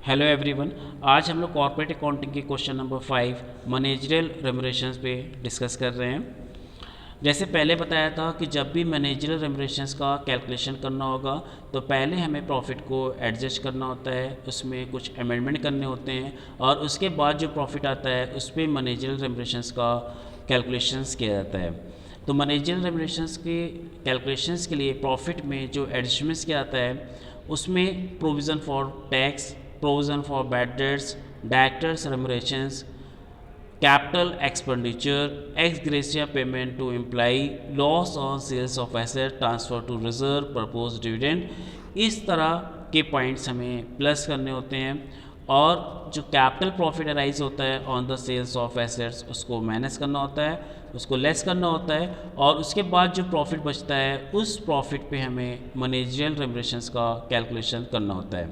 Hello everyone. आज हम लोग कॉर्पोरेट अकाउंटिंग के क्वेश्चन नंबर 5 मैनेजरियल रेमुनरेशंस पे डिस्कस कर रहे हैं। जैसे पहले बताया था कि जब भी मैनेजरियल रेमुनरेशंस का कैलकुलेशन करना होगा तो पहले हमें प्रॉफिट को एडजस्ट करना होता है, उसमें कुछ अमेंडमेंट करने होते हैं और उसके बाद जो प्रॉफिट आता है उस पर मैनेजरियल रेमुनरेशंस का कैलकुलेशंस किया जाता है। तो मैनेजरियल रेमुनरेशंस के कैलकुलेशंस के लिए प्रॉफिट में जो एडजस्टमेंट्स किया जाता है उसमें provision for tax, provision for bad debts, directors remunerations, capital expenditure, ex gratia payment to employee, loss on sales of asset, transfer to reserve, proposed dividend, इस तरह के पॉइंट्स हमें प्लस करने होते हैं। और जो कैपिटल प्रॉफिट अराइज होता है on the sales of assets उसको माइनस करना होता है, उसको लेस करना होता है और उसके बाद जो प्रॉफिट बचता है उस प्रॉफिट पे हमें मैनेजरियल रेमुनरेशंस का कैलकुलेशन करना होता है।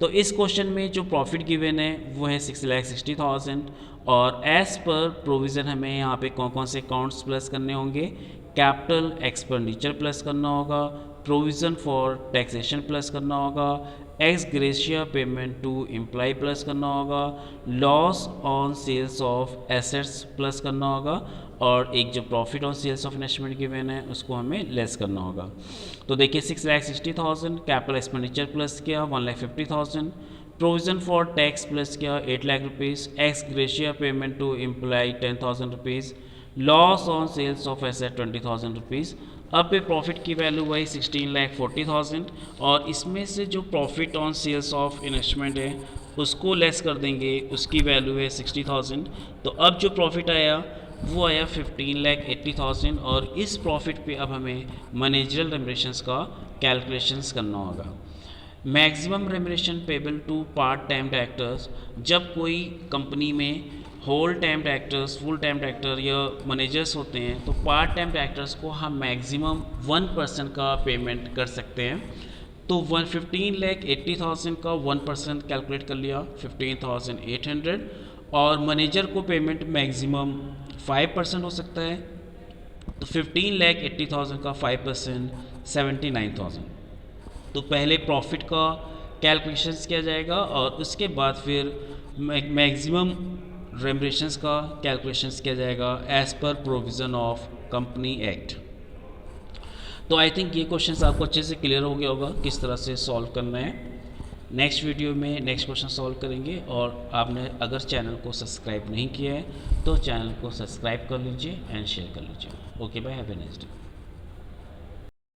तो इस क्वेश्चन में जो प्रॉफिट गिवन है वो है 6,60,000 और एज पर प्रोविज़न हमें यहाँ पे कौन कौन से अकाउंट्स प्लस करने होंगे। कैपिटल एक्सपेंडिचर प्लस करना होगा, प्रोविज़न फॉर टैक्सेशन प्लस करना होगा, ex gratia payment to employ plus करना होगा, loss on sales of assets plus करना होगा और एक जो profit on sales of investment given है उसको हमें लेस करना होगा। तो देखिए 6,60,000 कैपिटल एक्सपेंडिचर प्लस किया 1,50,000, प्रोविज़न फॉर टैक्स प्लस किया 8 lakh rupees, ex gratia payment to employ 10,000 rupees, loss on sales of asset 20,000 rupees. अब पे प्रॉफिट की वैल्यू वही 16,40,000 और इसमें से जो profit on sales of investment है उसको लेस कर देंगे, उसकी वैल्यू है 60,000। तो अब जो प्रॉफिट आया वो आया 15,80,000 और इस प्रॉफिट पे अब हमें मैनेजरियल रेमुनरेशंस का कैलकुलेशंस करना होगा। Maximum remuneration payable to part time directors, जब कोई कंपनी में whole time directors, full time director या मैनेजर्स होते हैं तो पार्ट टाइम डायरेक्टर्स को हम मैक्सिमम 1% का पेमेंट कर सकते हैं। तो 15,80,000 का 1% कैलकुलेट कर लिया 15,800 और मैनेजर को पेमेंट मैक्सिमम 5% हो सकता है। तो 15,80,000 का 5% 79,000। तो पहले प्रॉफिट का कैलकुलेशंस किया जाएगा और उसके बाद फिर मैक्सिमम रेमुनरेशंस का कैलकुलेशंस किया जाएगा as per provision of company act. तो आई थिंक ये क्वेश्चंस आपको अच्छे से क्लियर हो गया होगा किस तरह से सॉल्व करना है। नेक्स्ट वीडियो में नेक्स्ट क्वेश्चन सॉल्व करेंगे और आपने अगर चैनल को सब्सक्राइब नहीं किया है तो चैनल को सब्सक्राइब कर लीजिए एंड शेयर कर लीजिए। Okay bye, have a nice day.